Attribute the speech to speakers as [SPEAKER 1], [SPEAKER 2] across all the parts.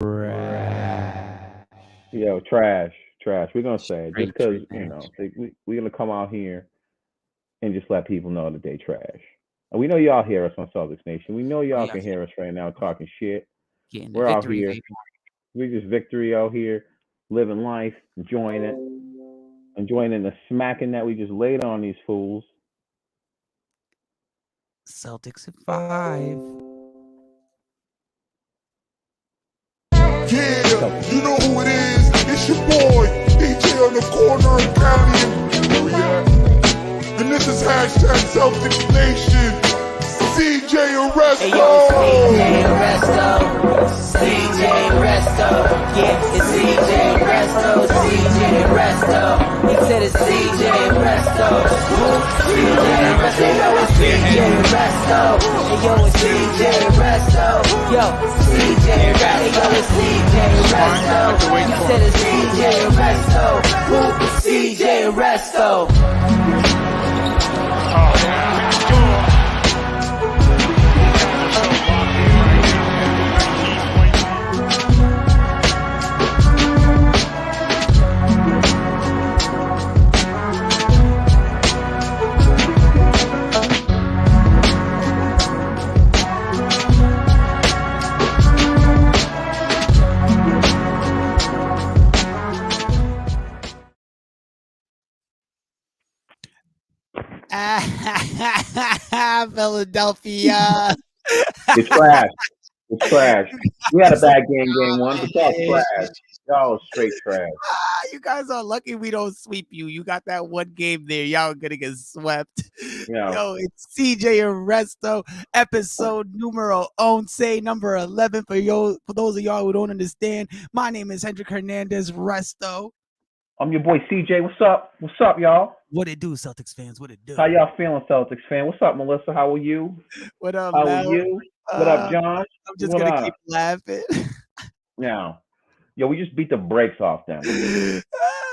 [SPEAKER 1] Yo, trash, trash. We're gonna say it just
[SPEAKER 2] Straight
[SPEAKER 1] because
[SPEAKER 2] trash.
[SPEAKER 1] we're gonna come out here and just let people know that they trash. And we know y'all hear us on Celtics Nation. We know
[SPEAKER 2] Oh
[SPEAKER 1] y'all
[SPEAKER 2] yeah,
[SPEAKER 1] can hear us right now talking shit.
[SPEAKER 2] getting the
[SPEAKER 1] We're out
[SPEAKER 2] victory,
[SPEAKER 1] here.
[SPEAKER 2] baby.
[SPEAKER 1] We're just victory out here, living life, enjoying the smacking that we just laid on these fools.
[SPEAKER 2] Celtics at 5.
[SPEAKER 3] Yeah,
[SPEAKER 1] Celtics.
[SPEAKER 3] you know who it is. It's your boy, DJ on the corner of County and where we at? And this is hashtag Celtics Nation. CJ
[SPEAKER 4] Hey yo,
[SPEAKER 3] Arresto.
[SPEAKER 4] CJ Resto, CJ Resto, yeah, it's CJ Resto, CJ Resto. He said it's CJ Resto, who? CJ Resto, yo, it's CJ Resto. Hey yo, it's CJ Resto, yo, CJ Resto, hey yo, it's CJ Resto. He said it's CJ Resto, who? CJ Resto.
[SPEAKER 2] Philadelphia.
[SPEAKER 1] It's trash. It's trash. We had a bad game one, but y'all trash. Y'all straight trash.
[SPEAKER 2] You guys are lucky we don't sweep you. You got that one game there. Y'all gonna get swept.
[SPEAKER 1] You know,
[SPEAKER 2] Yo, it's CJ Arresto, episode numero 11, number 11 for those of y'all who don't understand. My name is Hendrik Hernandez Resto.
[SPEAKER 1] I'm your boy CJ. What's up? What's up, y'all?
[SPEAKER 2] What it do, Celtics fans? What it
[SPEAKER 1] How
[SPEAKER 2] do?
[SPEAKER 1] y'all feeling, Celtics fan? What's up, Melissa? How are you?
[SPEAKER 2] What up,
[SPEAKER 1] How are
[SPEAKER 2] Mel?
[SPEAKER 1] you? What up,
[SPEAKER 2] Uh,
[SPEAKER 1] John?
[SPEAKER 2] I'm just
[SPEAKER 1] What
[SPEAKER 2] gonna
[SPEAKER 1] up?
[SPEAKER 2] keep laughing.
[SPEAKER 1] Now, yo, we just beat the brakes off them.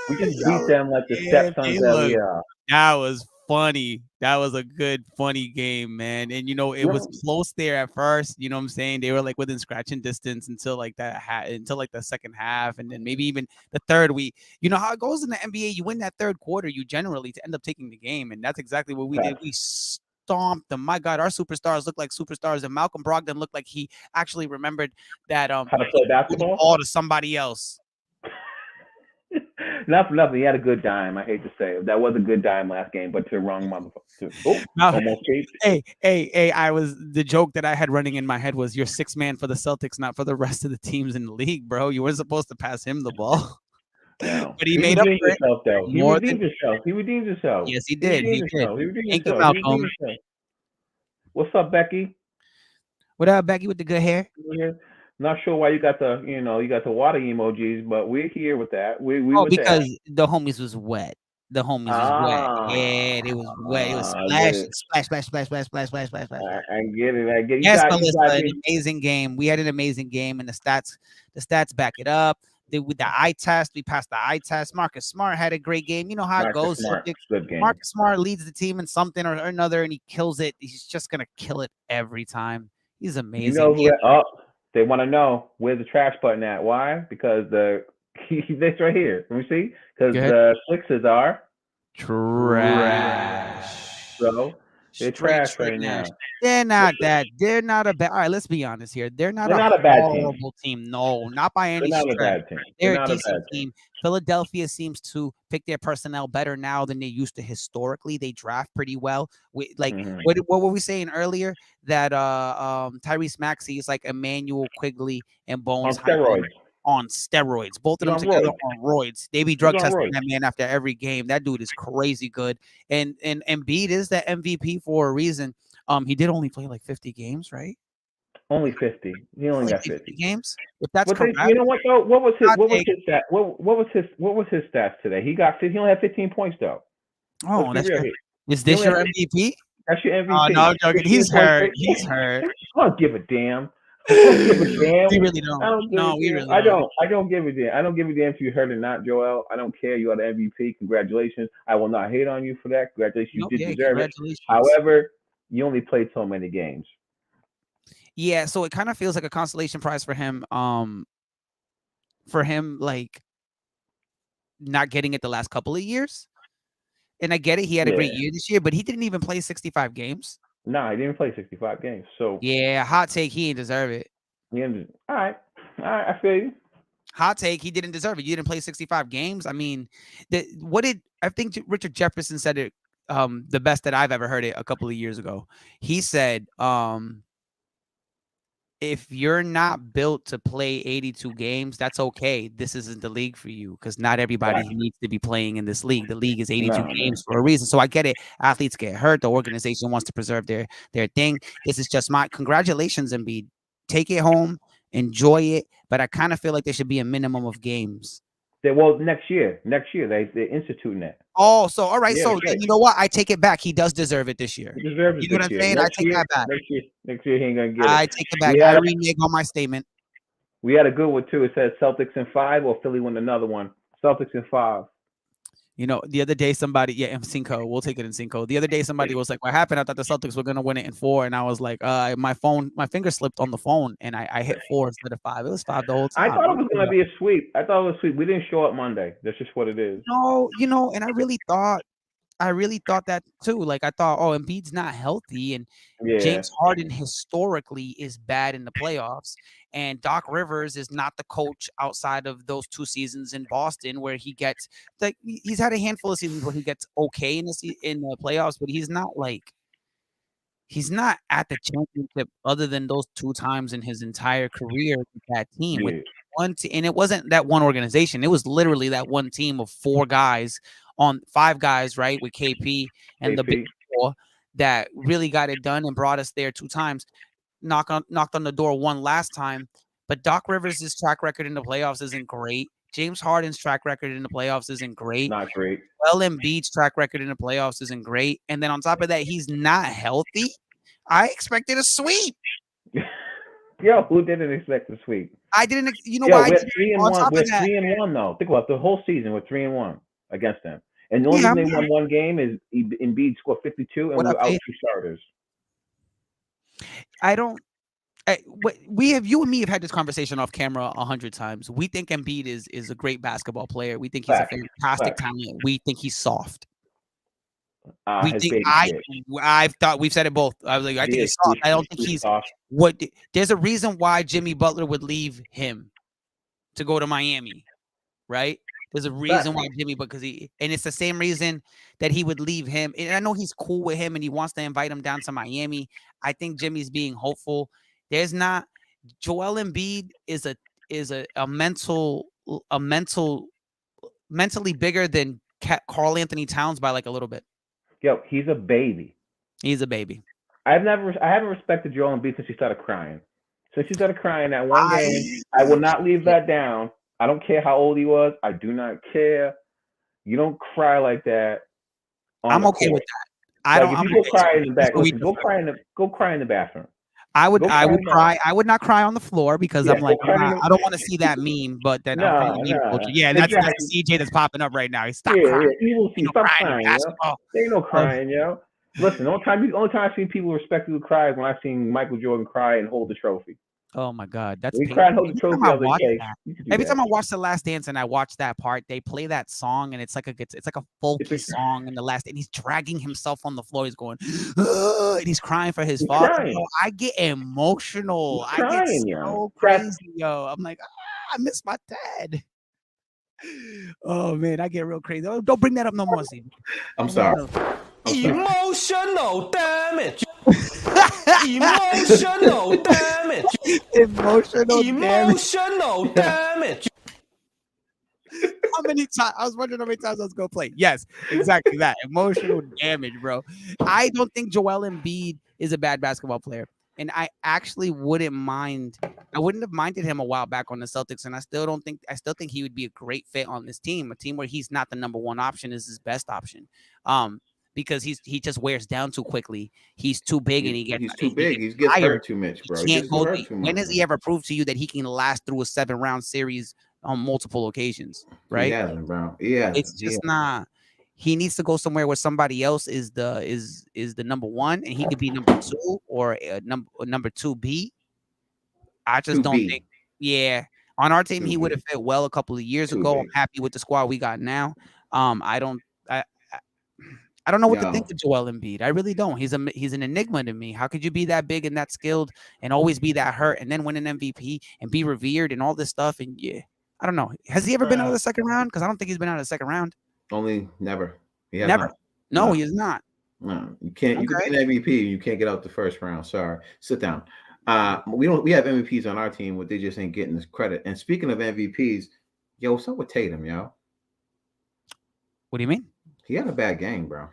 [SPEAKER 1] We just beat
[SPEAKER 2] Yo,
[SPEAKER 1] them like the
[SPEAKER 2] yeah,
[SPEAKER 1] stepsons
[SPEAKER 2] they
[SPEAKER 1] that
[SPEAKER 2] look.
[SPEAKER 1] we are.
[SPEAKER 2] That was funny. That was a good, funny game, man. And it was
[SPEAKER 1] Yeah.
[SPEAKER 2] close there at first. You know what I'm saying? They were like within scratching distance until like until like the second half, and then maybe even the third. You know how it goes in the NBA. You win that third quarter, you generally to end up taking the game, and that's exactly what we did.
[SPEAKER 1] Facts.
[SPEAKER 2] We stomped them. My God, our superstars looked like superstars, and Malcolm Brogdon looked like he actually remembered that
[SPEAKER 1] How to
[SPEAKER 2] he
[SPEAKER 1] play
[SPEAKER 2] threw the
[SPEAKER 1] basketball?
[SPEAKER 2] ball to somebody else.
[SPEAKER 1] Not for nothing. He had a good dime. I hate to say it. That was a good dime last game, but to the wrong motherfucker. Oh,
[SPEAKER 2] Now,
[SPEAKER 1] almost cheaped.
[SPEAKER 2] hey, I was the joke that I had running in my head was you're six man for the Celtics, not for the rest of the teams in the league, bro. You weren't supposed to pass him the ball.
[SPEAKER 1] Now
[SPEAKER 2] But he
[SPEAKER 1] he
[SPEAKER 2] made up
[SPEAKER 1] redeemed
[SPEAKER 2] for it
[SPEAKER 1] himself, though. He
[SPEAKER 2] more than
[SPEAKER 1] redeemed himself. He redeemed himself.
[SPEAKER 2] yes, he
[SPEAKER 1] He
[SPEAKER 2] did.
[SPEAKER 1] redeemed
[SPEAKER 2] He did.
[SPEAKER 1] himself. He redeemed
[SPEAKER 2] Thank you,
[SPEAKER 1] himself. He
[SPEAKER 2] Malcolm.
[SPEAKER 1] redeemed himself. What's up, Becky?
[SPEAKER 2] What up, Becky with the good hair?
[SPEAKER 1] Yeah. Not sure why you got the water emojis, but we're here with that. We
[SPEAKER 2] Oh,
[SPEAKER 1] with that.
[SPEAKER 2] because the homies was wet. The homies was wet.
[SPEAKER 1] Ah,
[SPEAKER 2] Yeah, it was wet. It was
[SPEAKER 1] I get
[SPEAKER 2] splashing,
[SPEAKER 1] it.
[SPEAKER 2] splash, splash, splash, splash, splash, splash, splash, splash, splash.
[SPEAKER 1] I get it. I get it.
[SPEAKER 2] Yes,
[SPEAKER 1] You
[SPEAKER 2] Melissa,
[SPEAKER 1] got
[SPEAKER 2] an
[SPEAKER 1] the
[SPEAKER 2] amazing game. We had an amazing game, and the stats back it up. With the eye test, we passed the eye test. Marcus Smart had a great game. You know how it
[SPEAKER 1] Marcus
[SPEAKER 2] goes.
[SPEAKER 1] Smart.
[SPEAKER 2] Celtics.
[SPEAKER 1] Good game.
[SPEAKER 2] Marcus Smart leads the team in something or another, and he kills it. He's just gonna kill it every time. He's
[SPEAKER 1] You
[SPEAKER 2] amazing.
[SPEAKER 1] know who? Oh, they want to know where's the trash button at? Why? Because this right here. Let me see. Because
[SPEAKER 2] Good
[SPEAKER 1] the Sixers are
[SPEAKER 2] trash.
[SPEAKER 1] so they're
[SPEAKER 2] Straight
[SPEAKER 1] trash right
[SPEAKER 2] trash.
[SPEAKER 1] now.
[SPEAKER 2] They're
[SPEAKER 1] What's
[SPEAKER 2] not that. They're not a bad. All right, let's be honest here. They're not
[SPEAKER 1] They're
[SPEAKER 2] a
[SPEAKER 1] not a bad team.
[SPEAKER 2] horrible team. No, not by
[SPEAKER 1] They're
[SPEAKER 2] any
[SPEAKER 1] not a
[SPEAKER 2] stretch.
[SPEAKER 1] bad team. They're
[SPEAKER 2] They're a
[SPEAKER 1] not a bad
[SPEAKER 2] decent
[SPEAKER 1] team.
[SPEAKER 2] team. Philadelphia seems to pick their personnel better now than they used to historically. They draft pretty well.
[SPEAKER 1] Hmm.
[SPEAKER 2] What were we saying earlier? That Tyrese Maxey is like Emmanuel Quigley and
[SPEAKER 1] On
[SPEAKER 2] Bones Highland
[SPEAKER 1] steroids.
[SPEAKER 2] on steroids. Both of
[SPEAKER 1] He's
[SPEAKER 2] them
[SPEAKER 1] on
[SPEAKER 2] together
[SPEAKER 1] roids.
[SPEAKER 2] on roids. They be
[SPEAKER 1] He's
[SPEAKER 2] drug
[SPEAKER 1] on
[SPEAKER 2] testing
[SPEAKER 1] roids.
[SPEAKER 2] that man after every game. That dude is crazy good. And Embiid is the MVP for a reason. He did only play like 50 games, right?
[SPEAKER 1] Only 50. He only
[SPEAKER 2] Only
[SPEAKER 1] got
[SPEAKER 2] 50
[SPEAKER 1] 50.
[SPEAKER 2] games. If that's
[SPEAKER 1] But they,
[SPEAKER 2] correct,
[SPEAKER 1] you know what though?
[SPEAKER 2] I'll
[SPEAKER 1] What was
[SPEAKER 2] take.
[SPEAKER 1] his stat? What was his stats today? He only had 15 points though. Let's
[SPEAKER 2] Oh,
[SPEAKER 1] be
[SPEAKER 2] that's
[SPEAKER 1] real
[SPEAKER 2] your.
[SPEAKER 1] here.
[SPEAKER 2] Is
[SPEAKER 1] He
[SPEAKER 2] this
[SPEAKER 1] only had
[SPEAKER 2] your MVP?
[SPEAKER 1] That's your
[SPEAKER 2] Oh no,
[SPEAKER 1] MVP.
[SPEAKER 2] I'm joking.
[SPEAKER 1] 15
[SPEAKER 2] He's
[SPEAKER 1] points.
[SPEAKER 2] hurt. He's hurt.
[SPEAKER 1] I don't give a damn. I don't give a damn.
[SPEAKER 2] We really
[SPEAKER 1] I
[SPEAKER 2] don't.
[SPEAKER 1] don't give a
[SPEAKER 2] No, we
[SPEAKER 1] damn.
[SPEAKER 2] really don't.
[SPEAKER 1] I don't give a damn. I don't give a damn if you hurt or not, Joel. I don't care. You are the MVP. Congratulations. I will not hate on you for that. Congratulations. You
[SPEAKER 2] Nope.
[SPEAKER 1] did
[SPEAKER 2] Yeah,
[SPEAKER 1] deserve it.
[SPEAKER 2] congratulations.
[SPEAKER 1] However, you only played so many games.
[SPEAKER 2] Yeah, so it kind of feels like a consolation prize for him. for him, like not getting it the last couple of years. And I get it, he had a great year this year, but he didn't even play 65 games.
[SPEAKER 1] Nah, he didn't play 65 games. So
[SPEAKER 2] yeah, hot take, he didn't deserve it.
[SPEAKER 1] All right, I feel you.
[SPEAKER 2] Hot take, he didn't deserve it. You didn't play 65 games. I mean, I think Richard Jefferson said it the best that I've ever heard it a couple of years ago. He said, if you're not built to play 82 games, that's okay. This isn't the league for you because not everybody needs to be playing in this league. The league is 82 games for a reason. So I get it. Athletes get hurt. The organization wants to preserve their thing. This is just my congratulations, Embiid. Take it home, enjoy it. But I kind of feel like there should be a minimum of games.
[SPEAKER 1] Well, next year they're instituting that.
[SPEAKER 2] Oh, so all right. So you know what? I take it back. He does deserve it this year.
[SPEAKER 1] He deserves it. You know what I'm saying? I take that back. Next year he ain't gonna get it.
[SPEAKER 2] I take it back. I renege on my statement.
[SPEAKER 1] We had a good one too. It says Celtics in 5 or Philly win another one. Celtics in 5.
[SPEAKER 2] You know, the other day somebody, in Cinco, we'll take it in Cinco. The other day somebody was like, "What happened?" I thought the Celtics were gonna win it in 4, and I was like, my finger slipped on the phone, and I hit 4 instead of 5. It was 5 the whole time.
[SPEAKER 1] I thought it was gonna be a sweep. We didn't show up Monday. That's just what it is.
[SPEAKER 2] No, and I really thought that too. Like I thought, oh, Embiid's not healthy, and James Harden historically is bad in the playoffs. And Doc Rivers is not the coach outside of those 2 seasons in Boston where he gets he's had a handful of seasons where he gets okay in the playoffs, but he's not at the championship other than those 2 times in his entire career with that team. With and it wasn't that one organization. It was literally that one team of 5 guys, right, with KP and the big 4 that really got it done and brought us there 2 times. Knocked on the door one last time, but Doc Rivers' track record in the playoffs isn't great. James Harden's track record in the playoffs isn't great.
[SPEAKER 1] Not great.
[SPEAKER 2] Well, Embiid's track record in the playoffs isn't great. And then on top of that, he's not healthy. I expected a sweep.
[SPEAKER 1] Yo, who didn't expect a sweep?
[SPEAKER 2] I didn't. You know why?
[SPEAKER 1] We're 3-1. We're 3-1 though. Think about the whole season. We're 3-1 against them, and the only reason they won one game is Embiid scored 52, and we were out 2 starters.
[SPEAKER 2] You and me have had this conversation off camera 100 times. We think Embiid is a great basketball player. We think he's a fantastic talent. We think he's soft. I thought we've said it both. I was like, I think he's soft. I don't think he's soft. There's a reason why Jimmy Butler would leave him to go to Miami, right? There's a reason why and it's the same reason that he would leave him. And I know he's cool with him and he wants to invite him down to Miami. I think Jimmy's being hopeful. Joel Embiid is mentally bigger than Karl Anthony Towns by like a little bit.
[SPEAKER 1] Yo, he's a baby.
[SPEAKER 2] He's a baby.
[SPEAKER 1] I haven't respected Joel Embiid since he started crying. Since he started crying that one game, I will not leave that down. I don't care how old he was. I do not care. You don't cry like that.
[SPEAKER 2] I'm okay with that.
[SPEAKER 1] If you go cry in the back, go cry in the bathroom.
[SPEAKER 2] I would cry. I would not cry on the floor because I'm like, I don't want to see that meme. But then that's CJ that's popping up right now. Stop crying.
[SPEAKER 1] Stop crying. There ain't no crying, yo. Listen, the only time I've seen people respectfully cry is when I've seen Michael Jordan cry and hold the trophy.
[SPEAKER 2] Oh my God, that's
[SPEAKER 1] every time
[SPEAKER 2] I watch The Last Dance and I watch that part, they play that song and it's like a folky song in the last, and he's dragging himself on the floor. He's going, and he's crying for his father. I get emotional. I get so crazy, yo. I'm like, I miss my dad. Oh man, I get real crazy. Don't bring that up no more, Steve.
[SPEAKER 5] I'm sorry. Emotional damage. Emotional damage.
[SPEAKER 2] Emotional damage. How many times? I was wondering how many times I was going to play. Yes, exactly that. Emotional damage, bro. I don't think Joel Embiid is a bad basketball player. And I actually wouldn't mind. I wouldn't have minded him a while back on the Celtics. And I still think he would be a great fit on this team. A team where he's not the number one option is his best option. Because he just wears down too quickly. He's too big and he's too big. He gets hurt too much, bro. When has he ever proved to you that he can last through a 7-round series on multiple occasions? Right?
[SPEAKER 5] Yeah, bro. Yeah,
[SPEAKER 2] it's just not. He needs to go somewhere where somebody else is the number one, and he could be number 2 or number 2B. I just don't think. Yeah, On our team,
[SPEAKER 1] Too
[SPEAKER 2] he would
[SPEAKER 1] big.
[SPEAKER 2] have fit well a couple of years
[SPEAKER 1] Too
[SPEAKER 2] ago. I'm
[SPEAKER 1] big.
[SPEAKER 2] happy with the squad we got now. I don't. I don't know what to think
[SPEAKER 5] Yo.
[SPEAKER 2] of Joel Embiid. I really don't. He's an enigma to me. How could you be that big and that skilled and always be that hurt and then win an MVP and be revered and all this stuff? And yeah, I don't know. Has he ever been out of the second round? Because I don't think he's been out of the second round.
[SPEAKER 5] Only never. He has
[SPEAKER 2] Never.
[SPEAKER 5] not.
[SPEAKER 2] No,
[SPEAKER 5] No.
[SPEAKER 2] he is not.
[SPEAKER 5] No, you can't. You can
[SPEAKER 2] Okay.
[SPEAKER 5] be an MVP. You can't get out the first round. Sorry. Sit down. We don't. We have MVPs on our team, but they just ain't getting this credit. And speaking of MVPs, yo, what's up with Tatum, yo?
[SPEAKER 2] What do you mean?
[SPEAKER 5] He had a bad game, bro.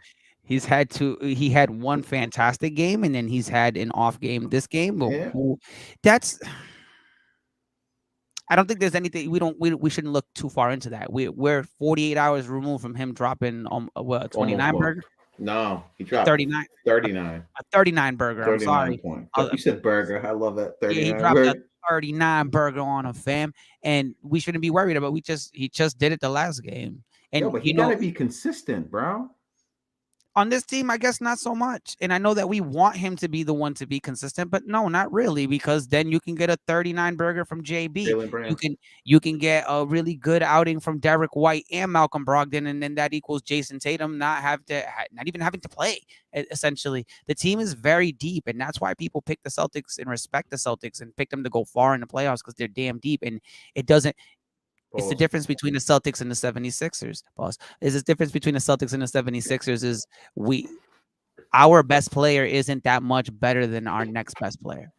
[SPEAKER 2] He had one fantastic game and then he's had an off game this game. But
[SPEAKER 5] Yeah.
[SPEAKER 2] that's I don't think there's anything we shouldn't look too far into that. We're 48 hours removed from him dropping 29 burger.
[SPEAKER 5] No, he dropped
[SPEAKER 2] 39.
[SPEAKER 5] 39.
[SPEAKER 2] A 39 burger. I'm
[SPEAKER 5] 39
[SPEAKER 2] sorry.
[SPEAKER 5] point. You said burger. I love that.
[SPEAKER 2] Yeah,
[SPEAKER 5] 39
[SPEAKER 2] he dropped
[SPEAKER 5] burger.
[SPEAKER 2] a 39 burger on him, fam. And we shouldn't be worried about he just did it the last game. And
[SPEAKER 5] Yo, but he gotta be consistent, bro.
[SPEAKER 2] on this team, I guess not so much. And I know that we want him to be the one to be consistent, but no, not really, because then you can get a 39 burger from JB.
[SPEAKER 5] Jaylen Brown.
[SPEAKER 2] You can get a really good outing from Derek White and Malcolm Brogdon, and then that equals Jason Tatum not even having to play. Essentially, the team is very deep, and that's why people pick the Celtics and respect the Celtics and pick them to go far in the playoffs because they're damn deep. And it doesn't. It's the difference between the Celtics and the 76ers, boss. Is the difference between the Celtics and the 76ers is our best player isn't that much better than our next best player.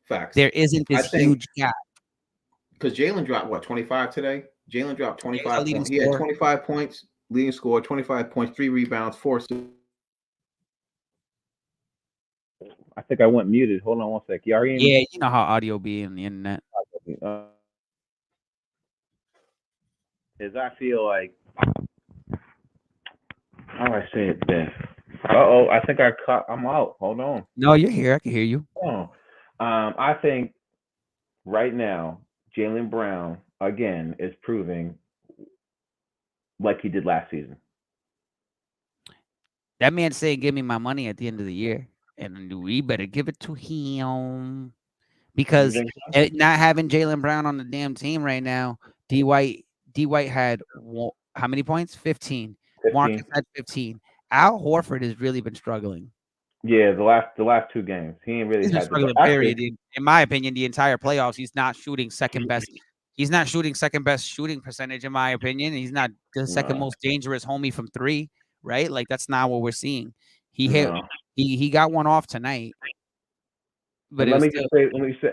[SPEAKER 5] Facts.
[SPEAKER 2] There isn't this huge gap.
[SPEAKER 5] Because Jalen dropped, 25 today? Jalen dropped 25 points. He
[SPEAKER 2] scorer.
[SPEAKER 5] had 25 points, leading score, 25 points, 3 rebounds, 4 assists.
[SPEAKER 1] I think I went muted. Hold on one sec. You already
[SPEAKER 2] Yeah, you know how audio be in the internet.
[SPEAKER 1] Is I feel like how do I say it best? I think I'm out. Hold on.
[SPEAKER 2] No, you're here. I can hear you.
[SPEAKER 1] Oh. I think right now, Jaylen Brown again is proving like he did last season.
[SPEAKER 2] That man saying, "Give me my money at the end of the year," and we better give it to him because not having Jaylen Brown on the damn team right now, D. White had how many points? 15. Marcus had 15. Al Horford has really been struggling.
[SPEAKER 1] Yeah, the last 2 games, he ain't really had
[SPEAKER 2] struggling. Period. In my opinion, the entire playoffs, he's not shooting second best. He's not shooting second best shooting percentage, in my opinion. He's not the second most dangerous homie from 3, right? Like that's not what we're seeing. He got one off tonight. But
[SPEAKER 1] let me say,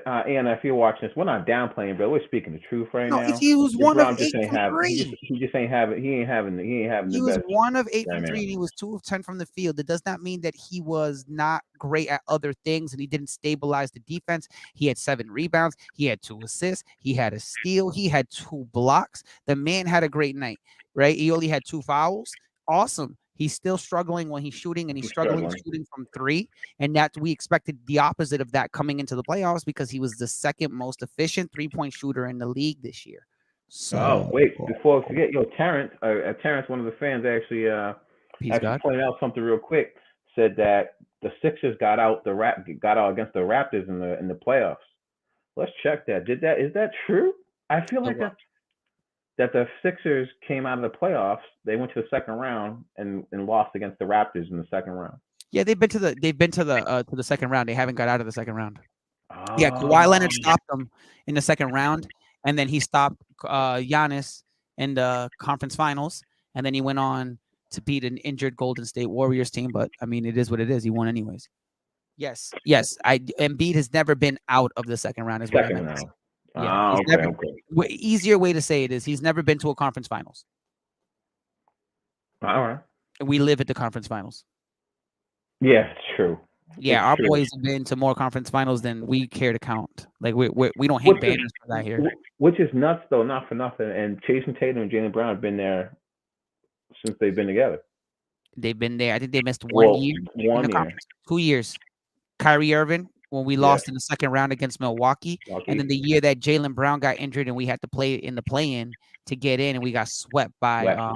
[SPEAKER 1] Anna, if you're watching this, we're not downplaying, bro. We're speaking the truth right now.
[SPEAKER 2] He was one of 8
[SPEAKER 1] from
[SPEAKER 2] from 3.
[SPEAKER 1] He just ain't having. He ain't having the best.
[SPEAKER 2] He was 1 of 8 from 3, and he was 2 of 10 from the field. It does not mean that he was not great at other things, and he didn't stabilize the defense. He had 7 rebounds. He had 2 assists. He had a steal. He had 2 blocks. The man had a great night, right? He only had 2 fouls. Awesome. He's still struggling when he's shooting, and he's struggling shooting from 3. And that we expected the opposite of that coming into the playoffs because he was the second most efficient 3-point shooter in the league this year. So,
[SPEAKER 1] wait, before I forget, Terrence, one of the fans actually pointed out something real quick. Said that the Sixers got out against the Raptors in the playoffs. Let's check that. Is that true? I feel like that the Sixers came out of the playoffs. They went to the second round and lost against the Raptors in the second round.
[SPEAKER 2] Yeah, they've been to the second round. They haven't got out of the second round. Yeah, Kawhi Leonard stopped them in the second round, and then he stopped Giannis in the conference finals, and then he went on to beat an injured Golden State Warriors team. But I mean, it is what it is. He won anyways. Yes. Embiid has never been out of the second round. Is what I meant. Yeah, easier way to say it is he's never been to a conference finals.
[SPEAKER 1] All right.
[SPEAKER 2] We live at the conference finals.
[SPEAKER 1] Yeah, it's true.
[SPEAKER 2] Yeah, our boys have been to more conference finals than we care to count. Like we don't hate banners for that here.
[SPEAKER 1] Which is nuts though, not for nothing. And Jason Tatum and Jaylen Brown have been there since they've been together.
[SPEAKER 2] They've been there. I think they missed 1 year.
[SPEAKER 1] 1 year.
[SPEAKER 2] 2 years. Kyrie Irving, when we lost in the second round against Milwaukee. And then the year that Jaylen Brown got injured and we had to play in the play-in to get in, and we got swept by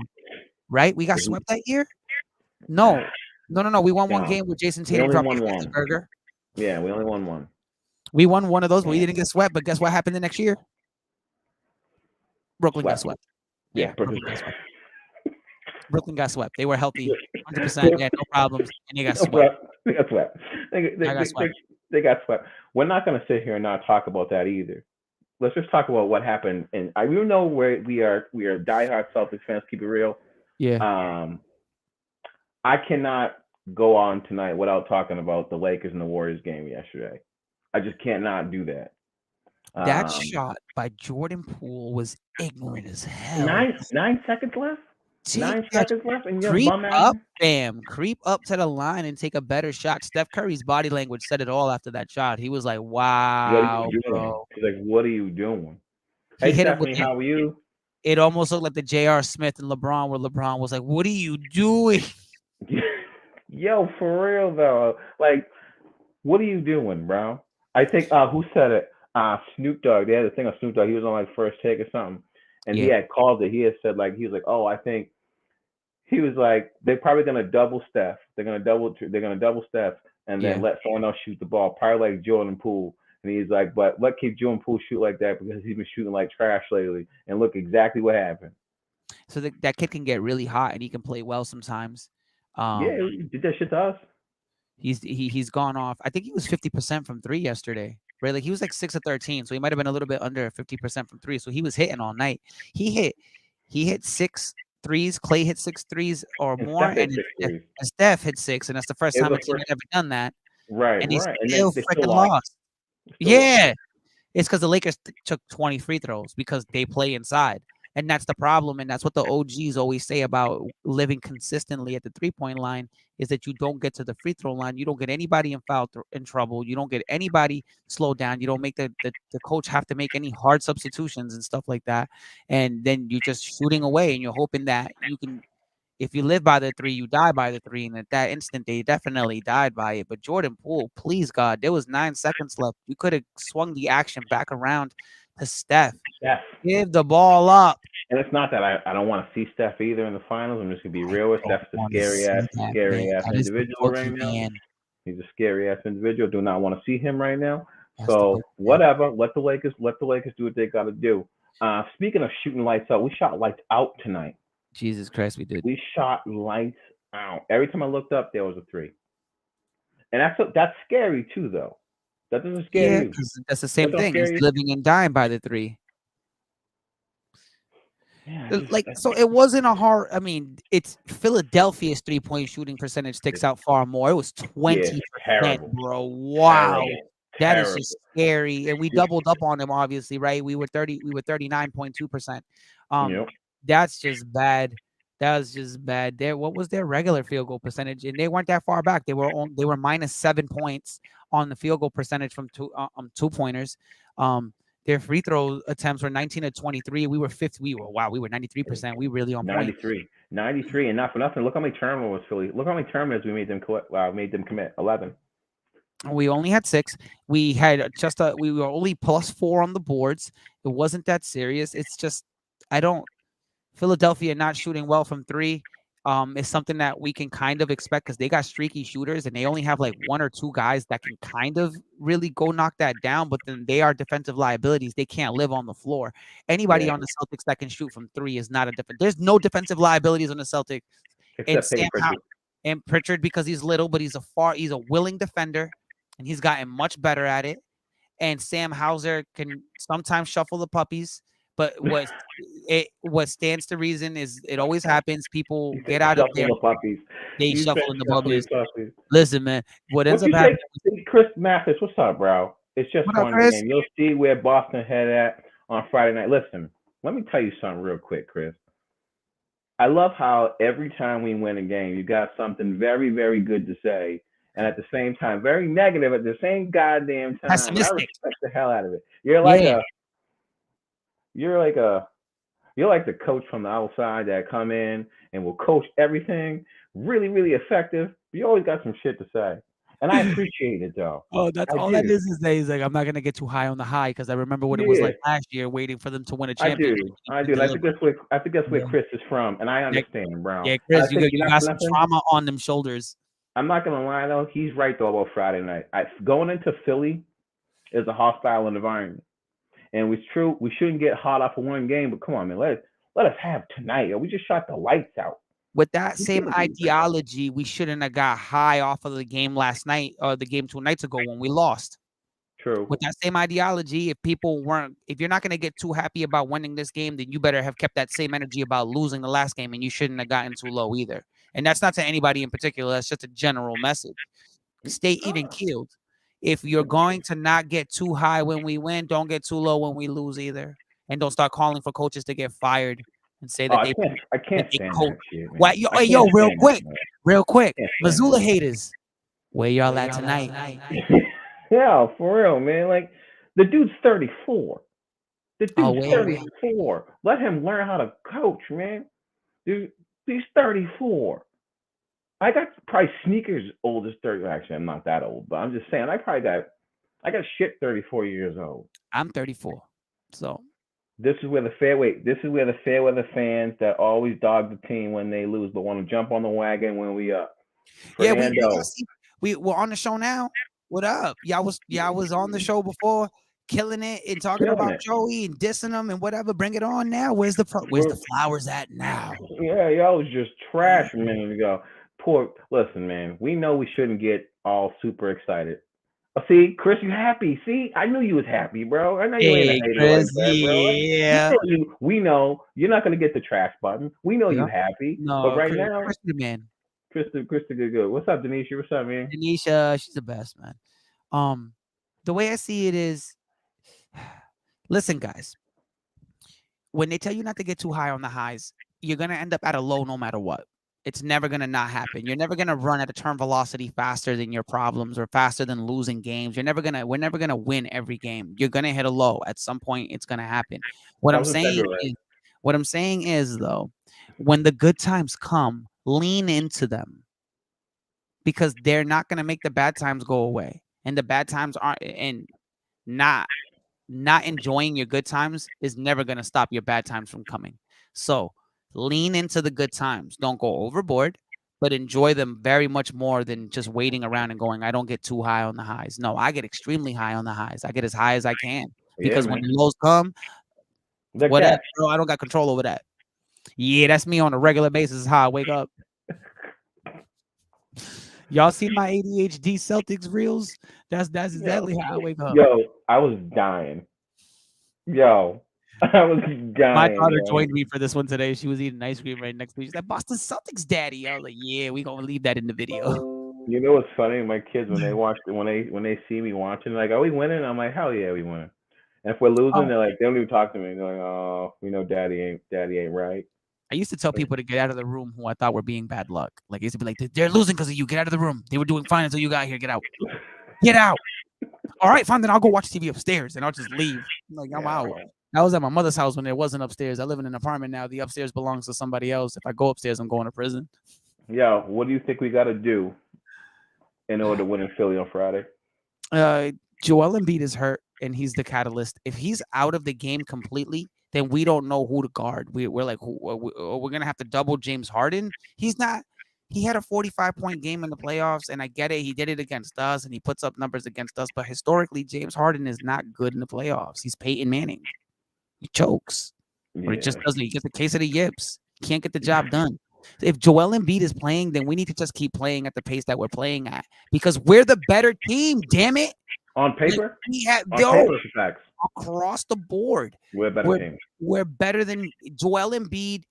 [SPEAKER 2] right? We got swept that year? No. We won 1 game with Jason Tatum dropping a burger.
[SPEAKER 1] Yeah, we only won 1.
[SPEAKER 2] We won one of those, but we didn't get swept. But guess what happened the next year? Brooklyn got swept.
[SPEAKER 1] Yeah,
[SPEAKER 2] Brooklyn got swept. Brooklyn got swept. They were healthy, 100%. They had no problems, and they got swept.
[SPEAKER 1] They got swept. They got swept. We're not going to sit here and not talk about that either. Let's just talk about what happened. And I do know where we are diehard Celtics fans. Keep it real.
[SPEAKER 2] Yeah.
[SPEAKER 1] I cannot go on tonight without talking about the Lakers and the Warriors game yesterday. I just can't not do that.
[SPEAKER 2] That shot by Jordan Poole was ignorant as hell.
[SPEAKER 1] 9 seconds left. 9 seconds left, and you're
[SPEAKER 2] creep
[SPEAKER 1] bum
[SPEAKER 2] up, bam, creep up to the line and take a better shot. Steph Curry's body language said it all after that shot. He was like, "Wow, bro."
[SPEAKER 1] He's like, "What are you doing?"
[SPEAKER 2] He
[SPEAKER 1] hey,
[SPEAKER 2] hit
[SPEAKER 1] Stephanie,
[SPEAKER 2] him with
[SPEAKER 1] how are you?
[SPEAKER 2] It almost looked like the J.R. Smith and LeBron, where LeBron was like, "What are you doing?"
[SPEAKER 1] Yo, for real though, like, what are you doing, bro? I think who said it? Snoop Dogg. They had a thing of Snoop Dogg. He was on like First Take or something, and he had called it. He had said like he was like, "Oh, I think." He was like, they're probably gonna double Steph. They're gonna double Steph, and then let someone else shoot the ball. Probably like Jordan Poole. And he's like, but let keep Jordan Poole shoot like that because he's been shooting like trash lately. And look exactly what happened.
[SPEAKER 2] So that kid can get really hot and he can play well sometimes.
[SPEAKER 1] Yeah, he did that shit to us.
[SPEAKER 2] He's gone off. I think he was 50% from three yesterday. Right, like he was like 6 of 13, so he might have been a little bit under 50% from three. So he was hitting all night. He hit 6 threes. Clay hit 6 threes or
[SPEAKER 1] and
[SPEAKER 2] more, and Steph hit 6, and that's the first time a team had ever done that.
[SPEAKER 1] Right,
[SPEAKER 2] and he
[SPEAKER 1] right.
[SPEAKER 2] still freaking lost. Yeah, it's because the Lakers took 20 free throws because they play inside, and that's the problem. And that's what the OGs always say about living consistently at the 3-point line is that you don't get to the free throw line. You don't get anybody in trouble. You don't get anybody slowed down. You don't make the coach have to make any hard substitutions and stuff like that. And then you're just shooting away and you're hoping that you can, if you live by the 3, you die by the 3. And at that instant, they definitely died by it. But Jordan Poole, please, God, there was 9 seconds left. You could have swung the action back around to Steph. Give the ball up.
[SPEAKER 1] And it's not that I don't want to see Steph either in the finals. I'm just gonna be real with Steph's a scary ass individual right now. He's a scary ass individual. Do not want to see him right now. So whatever. Let the Lakers do what they gotta do. Speaking of shooting lights out, we shot lights out tonight.
[SPEAKER 2] Jesus Christ, we did.
[SPEAKER 1] We shot lights out. Every time I looked up, there was a 3. And that's scary too, though. That doesn't scare you.
[SPEAKER 2] That's the same thing. He's living and dying by the 3. Yeah, so it wasn't a hard. I mean, it's Philadelphia's 3-point shooting percentage sticks out far more. It was 20%, bro. Wow, that is just scary. And we doubled up on them, obviously, right? We were 39.2%. That's just bad. That was just bad. What was their regular field goal percentage? And they weren't that far back. They were minus 7 points on the field goal percentage from 2-pointers. Their free throw attempts were 19 of 23. We were 5th. We were 93%. We really on point.
[SPEAKER 1] 93, and not for nothing. Look how many turnovers Philly. Look how many turnovers we made them commit. 11.
[SPEAKER 2] We only had 6. We had we were only +4 on the boards. It wasn't that serious. It's just Philadelphia not shooting well from 3 is something that we can kind of expect because they got streaky shooters and they only have like 1 or 2 guys that can kind of really go knock that down, but then they are defensive liabilities. They can't live on the floor. Anybody on the Celtics that can shoot from 3 is not a defense. There's no defensive liabilities on the Celtics. And Pritchard because he's little, but he's a willing defender and he's gotten much better at it. And Sam Hauser can sometimes shuffle the puppies. But what stands to reason is it always happens. People get out of there. They shuffle in the puppies. Listen, man. What ends up happening?
[SPEAKER 1] Chris Mathis, what's up, bro? It's just one game. You'll see where Boston head at on Friday night. Listen, let me tell you something real quick, Chris. I love how every time we win a game, you got something very, very good to say, and at the same time, very negative at the same goddamn time.
[SPEAKER 2] Pessimistic.
[SPEAKER 1] I respect the hell out of it. You're like the coach from the outside that come in and will coach everything really, really effective. You always got some shit to say. And I appreciate it though.
[SPEAKER 2] Oh, that's all that is that he's like, I'm not gonna get too high on the high because I remember what it was like last year waiting for them to win a championship.
[SPEAKER 1] I do. I think that's where Chris is from, and I understand, bro.
[SPEAKER 2] Yeah, Chris, you got some trauma on them shoulders.
[SPEAKER 1] I'm not gonna lie though, he's right though about Friday night. Going into Philly is a hostile environment. And it's true, we shouldn't get hot off of one game, but come on, man, let us have tonight. Yo. We just shot the lights out.
[SPEAKER 2] With that
[SPEAKER 1] We
[SPEAKER 2] same
[SPEAKER 1] can't do that.
[SPEAKER 2] ideology, we shouldn't have got high off of the game last night or the game 2 nights ago when we lost.
[SPEAKER 1] True.
[SPEAKER 2] With that same ideology, if you're not going to get too happy about winning this game, then you better have kept that same energy about losing the last game, and you shouldn't have gotten too low either. And that's not to anybody in particular. That's just a general message. Stay even keeled. If you're going to not get too high when we win, don't get too low when we lose either. And don't start calling for coaches to get fired and say that
[SPEAKER 1] I can't stand
[SPEAKER 2] coach.
[SPEAKER 1] that shit, man.
[SPEAKER 2] Why, yo, real quick,
[SPEAKER 1] Can't stand
[SPEAKER 2] Missoula haters, where y'all at tonight?
[SPEAKER 1] Yeah, for real, man. Like the dude's 34. The dude's
[SPEAKER 2] wait.
[SPEAKER 1] 34. Let him learn how to coach, man. Dude, he's 34. I got probably sneakers old as 30. Actually, I'm not that old, but I'm just saying I got shit 34 years old.
[SPEAKER 2] I'm 34. So
[SPEAKER 1] this is where the fair weather fans that always dog the team when they lose, but want to jump on the wagon when we up.
[SPEAKER 2] We're on the show now. What up? Y'all was on the show before, killing it and talking about Joey and dissing him and whatever. Bring it on now. Where's the flowers at now?
[SPEAKER 1] Yeah, y'all was just trash a minute ago. Listen, man. We know we shouldn't get all super excited. See, Chris, you happy? See, I knew you was happy, bro. I know you ain't a hater
[SPEAKER 2] Chris,
[SPEAKER 1] like that, bro.
[SPEAKER 2] Yeah.
[SPEAKER 1] We know you're not gonna get the trash button. We know you happy.
[SPEAKER 2] No,
[SPEAKER 1] but right now,
[SPEAKER 2] Chris, man.
[SPEAKER 1] Chris, good. What's up, Denisha? What's up, man?
[SPEAKER 2] Denisha, she's the best, man. The way I see it is, listen, guys. When they tell you not to get too high on the highs, you're gonna end up at a low no matter what. It's never going to not happen. You're never going to run at a turn velocity faster than your problems or faster than losing games. We're never going to win every game. You're going to hit a low at some point. It's going to happen. What I'm saying is though, when the good times come, lean into them because they're not going to make the bad times go away. And the bad times aren't, and not enjoying your good times is never going to stop your bad times from coming. So lean into the good times. Don't go overboard, but enjoy them very much more than just waiting around and going, I don't get too high on the highs. No, I get extremely high on the highs. I get as high as I can because when the lows come, whatever, bro, I don't got control over that. Yeah, that's me on a regular basis. How I wake up. Y'all see my ADHD Celtics reels? That's exactly how I wake up.
[SPEAKER 1] Yo, I was dying. I was dying.
[SPEAKER 2] My daughter joined me for this one today. She was eating ice cream right next to me. She's like, Boston Celtics, daddy. I was like, yeah, we gonna leave that in the video.
[SPEAKER 1] You know what's funny? My kids, when they watch it, when they see me watching, like, are we winning? I'm like, hell yeah, we winning. And if we're losing, they're like, they don't even talk to me. They're like, oh, we know daddy ain't right.
[SPEAKER 2] I used to tell people to get out of the room who I thought were being bad luck. Like, I used to be like, they're losing because of you. Get out of the room. They were doing fine until you got here. Get out. Get out. All right, fine. Then I'll go watch TV upstairs and I'll just leave. Like, I'm out. I was at my mother's house when it wasn't upstairs. I live in an apartment now. The upstairs belongs to somebody else. If I go upstairs, I'm going to prison.
[SPEAKER 1] Yo, what do you think we got to do in order to win in Philly on Friday?
[SPEAKER 2] Joel Embiid is hurt, and he's the catalyst. If he's out of the game completely, then we don't know who to guard. We're like, we're going to have to double James Harden. He's not. He had a 45-point game in the playoffs, and I get it. He did it against us, and he puts up numbers against us. But historically, James Harden is not good in the playoffs. He's Peyton Manning. He chokes. Or he just doesn't. He gets a case of the yips. Can't get the job done. If Joel Embiid is playing, then we need to just keep playing at the pace that we're playing at because we're the better team. Damn it!
[SPEAKER 1] On paper,
[SPEAKER 2] like we have
[SPEAKER 1] facts.
[SPEAKER 2] Across the board.
[SPEAKER 1] We're a better team.
[SPEAKER 2] We're better than Joel Embiid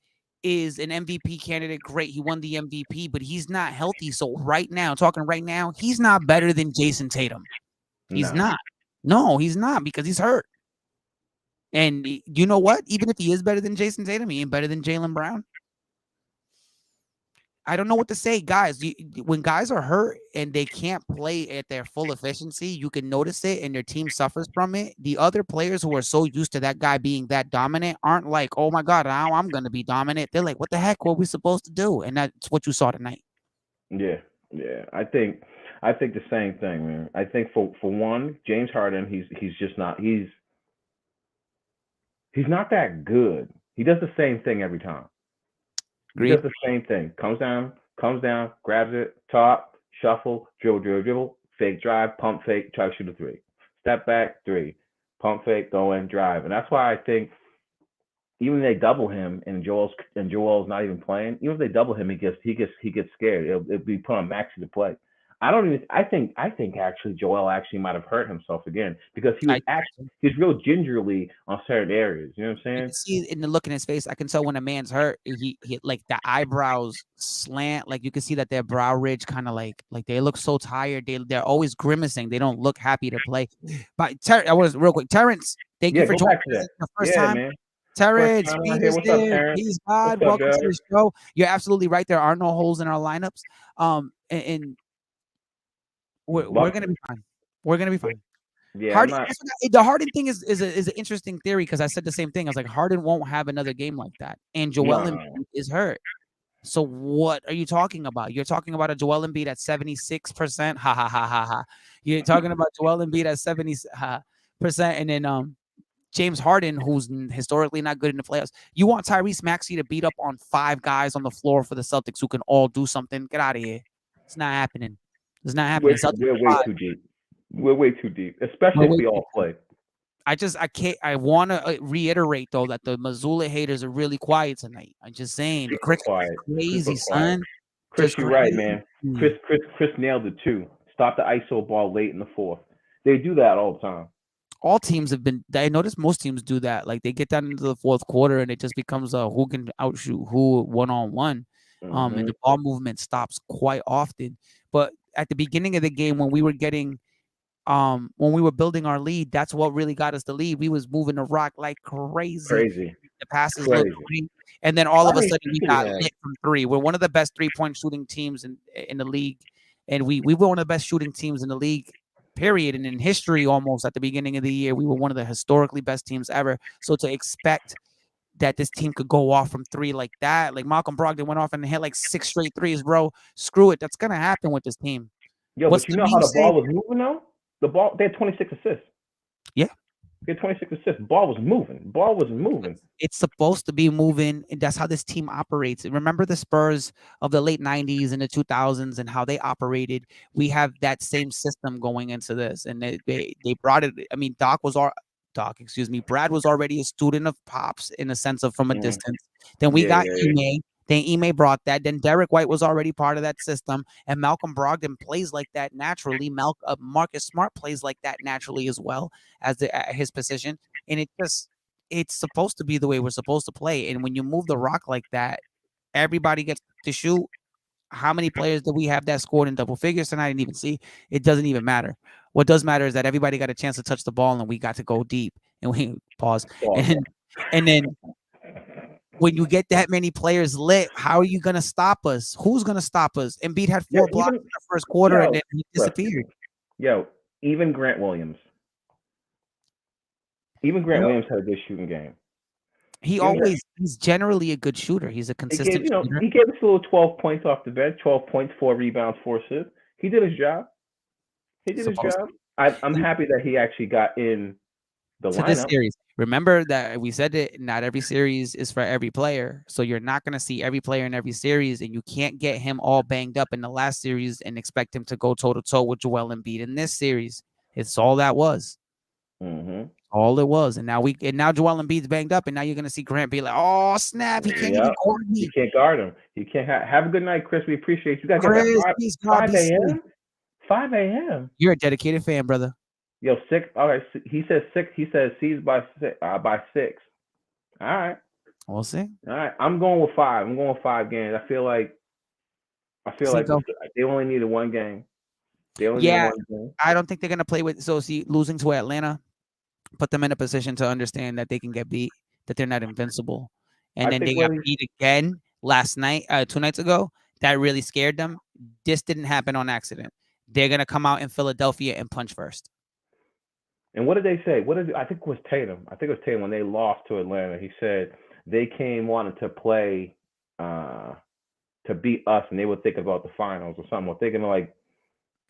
[SPEAKER 2] is an MVP candidate. Great, he won the MVP, but he's not healthy. So right now, he's not better than Jason Tatum. He's not. No, he's not because he's hurt. And you know what? Even if he is better than Jason Tatum, he ain't better than Jaylen Brown. I don't know what to say, guys. When guys are hurt and they can't play at their full efficiency, you can notice it and your team suffers from it. The other players who are so used to that guy being that dominant aren't like, oh my God, now I'm going to be dominant. They're like, what the heck? What are we supposed to do? And that's what you saw tonight.
[SPEAKER 1] Yeah. I think the same thing, man. I think for one, James Harden, he's just not he's not that good. He does the same thing every time. He does the same thing. Comes down, grabs it, top, shuffle, dribble, fake drive, pump fake, try to shoot a three. Step back, three. pump fake, go in, drive, and that's why I think even if they double him and Joel's not even playing, even if they double him, he gets scared. It'll be put on Maxi to play. I don't even. I think actually Joel actually might have hurt himself again because he's real gingerly on certain areas. You know what I'm
[SPEAKER 2] You
[SPEAKER 1] saying?
[SPEAKER 2] can see in the look in his face. I can tell when a man's hurt. He like the eyebrows slant. Like you can see that their brow ridge kind of like they look so tired. They're always grimacing. They don't look happy to play. But I was real quick. Terrence, thank you
[SPEAKER 1] Yeah,
[SPEAKER 2] for
[SPEAKER 1] go
[SPEAKER 2] joining
[SPEAKER 1] back to
[SPEAKER 2] us
[SPEAKER 1] that.
[SPEAKER 2] the first
[SPEAKER 1] Yeah,
[SPEAKER 2] time.
[SPEAKER 1] man. First
[SPEAKER 2] Terrence,
[SPEAKER 1] time
[SPEAKER 2] Pete
[SPEAKER 1] out here.
[SPEAKER 2] is
[SPEAKER 1] What's up,
[SPEAKER 2] here.
[SPEAKER 1] Terrence?
[SPEAKER 2] Peace, God.
[SPEAKER 1] What's up,
[SPEAKER 2] Welcome to
[SPEAKER 1] Derek?
[SPEAKER 2] the show. You're absolutely right. There are no holes in our lineups. And we're gonna be fine. We're gonna be fine.
[SPEAKER 1] Yeah, I'm
[SPEAKER 2] Harden,
[SPEAKER 1] not.
[SPEAKER 2] the Harden thing is an interesting theory because I said the same thing. I was like, Harden won't have another game like that, and Joel
[SPEAKER 1] No.
[SPEAKER 2] Embiid is hurt. So what are you talking about? You're talking about a Joel Embiid at 76%. Ha ha ha ha ha. You're talking about Joel Embiid at 70%, and then James Harden, who's historically not good in the playoffs. You want Tyrese Maxey to beat up on 5 guys on the floor for the Celtics who can all do something? Get out of here. It's not happening. It's not happening.
[SPEAKER 1] We're way too deep. We're way too deep, especially if we all play.
[SPEAKER 2] I want to reiterate though that the Missoula haters are really quiet tonight. I'm just saying,
[SPEAKER 1] Super
[SPEAKER 2] Chris
[SPEAKER 1] quiet.
[SPEAKER 2] crazy,
[SPEAKER 1] Super quiet.
[SPEAKER 2] son.
[SPEAKER 1] Chris,
[SPEAKER 2] Just
[SPEAKER 1] you're
[SPEAKER 2] crazy.
[SPEAKER 1] right, man. Chris nailed it too. Stop the ISO ball late in the fourth. They do that all the time.
[SPEAKER 2] All teams have been. I noticed most teams do that. Like they get down into the fourth quarter and it just becomes a who can outshoot who 1-on-1. And the ball movement stops quite often. But at the beginning of the game, when we were building our lead, that's what really got us the lead. We was moving the rock like crazy. The passes looked great. And then all of a sudden we got lit from 3. We're one of the best 3-point shooting teams in the league. And we were one of the best shooting teams in the league, period. And in history, almost at the beginning of the year, we were one of the historically best teams ever. So to expect that this team could go off from 3 like that, like Malcolm Brogdon went off and hit like 6 straight threes, bro. Screw it. That's going to happen with this team.
[SPEAKER 1] Yo, but you know how the ball was moving though? They had 26 assists.
[SPEAKER 2] Yeah.
[SPEAKER 1] They had 26 assists. Ball was moving.
[SPEAKER 2] It's supposed to be moving, and that's how this team operates. Remember the Spurs of the late 90s and the 2000s and how they operated? We have that same system going into this, and they brought it. I mean, Brad was already a student of Pops in a sense of from a distance. Then we got Ime. Then Ime brought that. Then Derek White was already part of that system. And Malcolm Brogdon plays like that naturally. Marcus Smart plays like that naturally as well as his position. And it's supposed to be the way we're supposed to play. And when you move the rock like that, everybody gets to shoot. How many players do we have that scored in double figures tonight? I didn't even see. It doesn't even matter. What does matter is that everybody got a chance to touch the ball and we got to go deep. And we pause. And then when you get that many players lit, how are you going to stop us? Who's going to stop us? Embiid had 4 blocks in the first quarter and then he disappeared.
[SPEAKER 1] Even Grant Williams. Williams had a good shooting game.
[SPEAKER 2] He's generally a good shooter. He's a consistent shooter.
[SPEAKER 1] He gave us a little 12 points off the bench, 12 points, 4 rebounds, 4 assists. He did his job. I'm happy that he actually got in the lineup.
[SPEAKER 2] This series. Remember that we said that not every series is for every player. So you're not going to see every player in every series, and you can't get him all banged up in the last series and expect him to go toe-to-toe with Joel Embiid in this series. It's all that was. All it was. And now Joel Embiid's banged up, and now you're going to see Grant be like, oh, snap, he can't even guard me.
[SPEAKER 1] He can't guard him. He can't have a good night, Chris. We appreciate you. You got to get that 5 a.m.? 5 a.m.
[SPEAKER 2] You're a dedicated fan, brother.
[SPEAKER 1] Yo, 6. All right. He says 6. He says C's by 6. By 6. All right.
[SPEAKER 2] We'll see.
[SPEAKER 1] All right. I'm going with 5. I'm going with 5 games. I feel like they only needed 1 game.
[SPEAKER 2] I don't think they're gonna play with. So losing to Atlanta put them in a position to understand that they can get beat, that they're not invincible, and then they got beat again last night, 2 nights ago. That really scared them. This didn't happen on accident. They're gonna come out in Philadelphia and punch first.
[SPEAKER 1] And what did they say? I think it was Tatum. When they lost to Atlanta. He said they wanted to play to beat us, and they were thinking about the finals or something. Or thinking like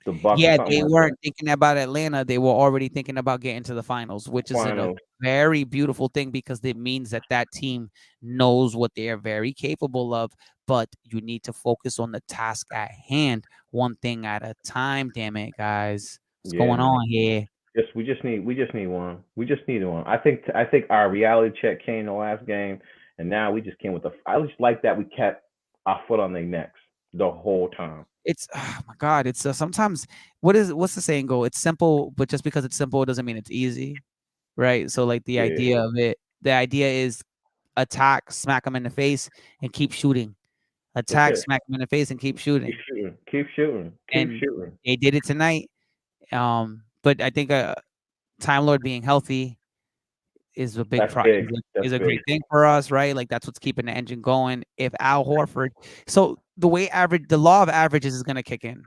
[SPEAKER 1] the Bucks.
[SPEAKER 2] Yeah, they weren't thinking about Atlanta. They were already thinking about getting to the finals, which is a very beautiful thing because it means that team knows what they are very capable of. But you need to focus on the task at hand, one thing at a time. Damn it, guys. What's going on here?
[SPEAKER 1] we just need one. We just need one. I think our reality check came the last game, and now we just came with the. I just like that we kept our foot on their necks the whole time.
[SPEAKER 2] It's oh my god. It's sometimes what's the saying go? It's simple, but just because it's simple doesn't mean it's easy, right? So like
[SPEAKER 1] Yeah,
[SPEAKER 2] the idea is attack, smack them in the face, and keep shooting.
[SPEAKER 1] that's
[SPEAKER 2] Attack,
[SPEAKER 1] it.
[SPEAKER 2] smack them in the face, and keep
[SPEAKER 1] Keep
[SPEAKER 2] shooting.
[SPEAKER 1] shooting. Keep shooting. Keep
[SPEAKER 2] And
[SPEAKER 1] shooting.
[SPEAKER 2] they did it tonight. But I think Time Lord being healthy is a big
[SPEAKER 1] That's big. That's
[SPEAKER 2] is a
[SPEAKER 1] big.
[SPEAKER 2] great thing for us, right? Like that's what's keeping the engine going. If Al Horford, so the law of averages is going to kick in,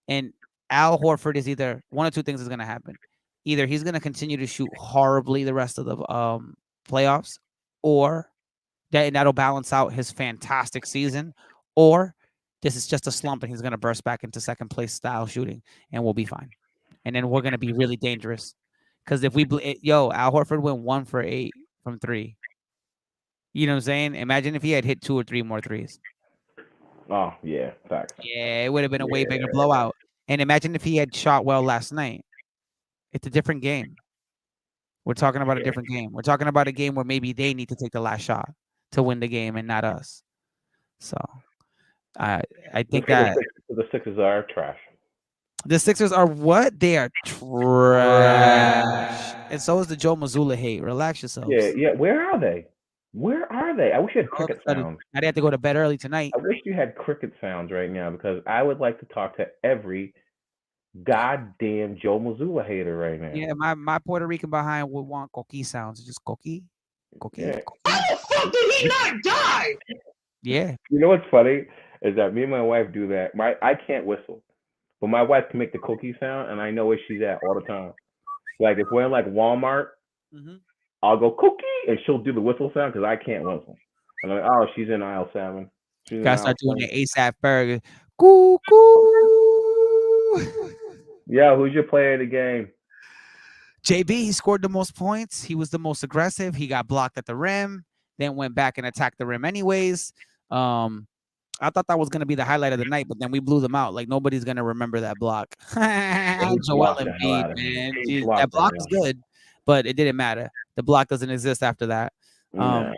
[SPEAKER 2] and Al Horford is either one or two things is going to happen. Either he's going to continue to shoot horribly the rest of the playoffs, or that'll balance out his fantastic season, or this is just a slump and he's going to burst back into second place style shooting, and we'll be fine. And then we're going to be really dangerous. Because if Al Horford went 1 for 8 from three. You know what I'm saying? Imagine if he had hit 2 or 3 more threes.
[SPEAKER 1] Oh yeah, facts.
[SPEAKER 2] Yeah, it would have been a way bigger
[SPEAKER 1] Yeah,
[SPEAKER 2] blowout. And imagine if he had shot well last night. It's a different game. We're talking about a
[SPEAKER 1] yeah.
[SPEAKER 2] different game. We're talking about a game where maybe they need to take the last shot to win the game and not us. So I think that
[SPEAKER 1] The Sixers are trash.
[SPEAKER 2] the Sixers are what? They are trash. And so is the Joe Mazzulla hate. Relax
[SPEAKER 1] Yeah,
[SPEAKER 2] yourselves.
[SPEAKER 1] yeah. Where are they? Where are they? I wish you had
[SPEAKER 2] All of a
[SPEAKER 1] cricket
[SPEAKER 2] sudden,
[SPEAKER 1] sounds.
[SPEAKER 2] now they have to go to bed early tonight.
[SPEAKER 1] I wish you had cricket sounds right now because I would like to talk to every goddamn Joe Mazzulla hater right now.
[SPEAKER 2] Yeah, my Puerto Rican behind would want coqui sounds. Just coqui, coqui,
[SPEAKER 1] Yeah.
[SPEAKER 2] coqui. Yeah.
[SPEAKER 1] You know what's funny is that me and my wife do that. I can't whistle, but my wife can make the cookie sound, and I know where she's at all the time. Like if we're in like Walmart,
[SPEAKER 2] Mm-hmm.
[SPEAKER 1] I'll go cookie, and she'll do the whistle sound because I can't whistle. And I'm like, oh, she's in aisle 7. She's in
[SPEAKER 2] Gotta
[SPEAKER 1] aisle
[SPEAKER 2] start doing
[SPEAKER 1] 7.
[SPEAKER 2] the ASAP burger. Coo coo.
[SPEAKER 1] Yeah, who's your player of the game?
[SPEAKER 2] JB, he scored the most points. He was the most aggressive. He got blocked at the rim, then went back and attacked the rim anyways. I thought that was gonna be the highlight of the night, but then we blew them out. Like nobody's gonna remember that block.
[SPEAKER 1] He
[SPEAKER 2] Joel
[SPEAKER 1] blocked the hell
[SPEAKER 2] Embiid,
[SPEAKER 1] out of him.
[SPEAKER 2] man.
[SPEAKER 1] He
[SPEAKER 2] Jeez, that
[SPEAKER 1] blocked the
[SPEAKER 2] block
[SPEAKER 1] hell.
[SPEAKER 2] was good, but it didn't matter. The block doesn't exist after that.
[SPEAKER 1] Nah.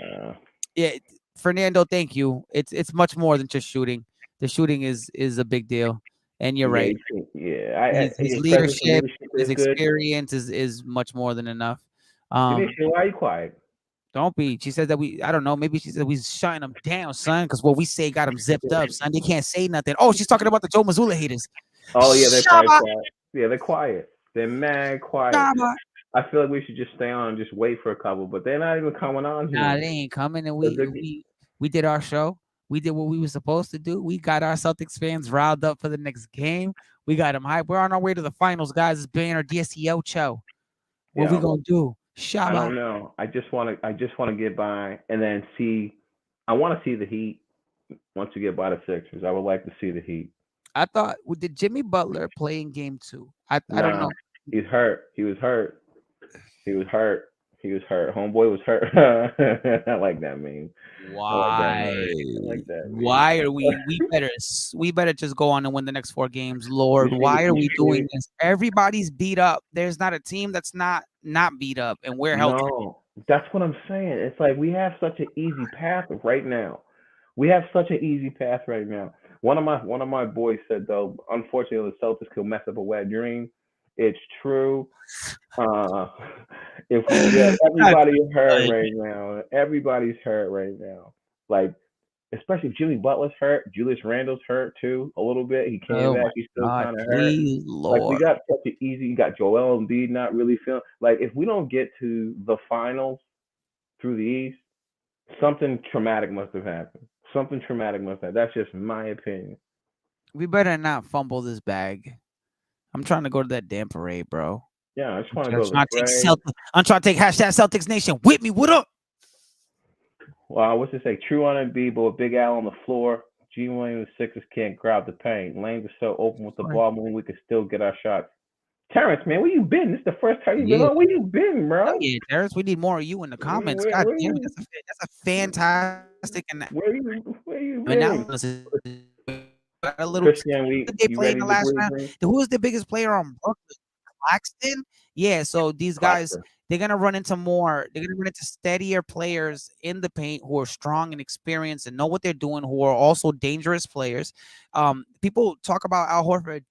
[SPEAKER 2] Yeah, Fernando, thank you. It's much more than just shooting. The shooting is a big deal, and you're right.
[SPEAKER 1] Yeah,
[SPEAKER 2] His
[SPEAKER 1] presence and
[SPEAKER 2] leadership, his
[SPEAKER 1] is good.
[SPEAKER 2] experience is much more than enough.
[SPEAKER 1] Denisha, why are you quiet?
[SPEAKER 2] Don't be. She said that I don't know. Maybe she said we shutting them down, son, because what we say got them zipped up, son. They can't say nothing. Oh, she's talking about the Joe Mazzulla haters.
[SPEAKER 1] Oh yeah, they're
[SPEAKER 2] Shut
[SPEAKER 1] probably
[SPEAKER 2] up.
[SPEAKER 1] quiet. Yeah, they're quiet. They're mad quiet.
[SPEAKER 2] Shut up.
[SPEAKER 1] I feel like we should just stay on and just wait for a couple, but they're not even coming on here.
[SPEAKER 2] Nah, they ain't coming. And we did our show. We did what we were supposed to do. We got our Celtics fans riled up for the next game. We got them hyped. We're on our way to the finals, guys. It's been our DSEL show. What we gonna do?
[SPEAKER 1] I don't know. I just want to get by and then see. I want to see the Heat once we get by the Sixers. I would like to see the Heat.
[SPEAKER 2] I thought did Jimmy Butler play in game 2? I don't know.
[SPEAKER 1] He's hurt. He was hurt. Homeboy was hurt. I like that meme.
[SPEAKER 2] Why?
[SPEAKER 1] I like that meme.
[SPEAKER 2] Why are we better just go on and win the next 4 games, Lord? Why are we doing this? Everybody's beat up. There's not a team that's not beat up, and we're healthy.
[SPEAKER 1] No, that's what I'm saying. It's like we have such an easy path right now. One of my boys said though, unfortunately, the Celtics could mess up a wet dream. It's true. If we get everybody's hurt right now. Like, especially if Jimmy Butler's hurt, Julius Randle's hurt too a little bit. He came back, he's still kind of hurt.
[SPEAKER 2] Lord.
[SPEAKER 1] Like we got such an easy. You got Joel Embiid not really feeling like if we don't get to the finals through the East, something traumatic must have happened. That's just my opinion.
[SPEAKER 2] We better not fumble this bag. I'm trying to go to that damn parade, bro.
[SPEAKER 1] Yeah, I just want to go to the parade.
[SPEAKER 2] I'm trying to take #Celtics Nation with me. What up?
[SPEAKER 1] Well, what's it say? True on Embiid, but with Big Al on the floor. G. Williams, Sixers can't grab the paint. Lanes are so open with the ball moving, we can still get our shots. Terrence, man, where you been? This is the first time you've been on. Where you been, bro?
[SPEAKER 2] Oh, yeah, Terrence, we need more of you in the comments. God damn it, that's a fantastic.
[SPEAKER 1] Where you been?
[SPEAKER 2] A little
[SPEAKER 1] Christian,
[SPEAKER 2] they played in the last round. Who was the biggest player on Brooklyn? Claxton. Yeah, so these guys, they're gonna run into steadier players in the paint who are strong and experienced and know what they're doing, who are also dangerous players. People talk about Al Horford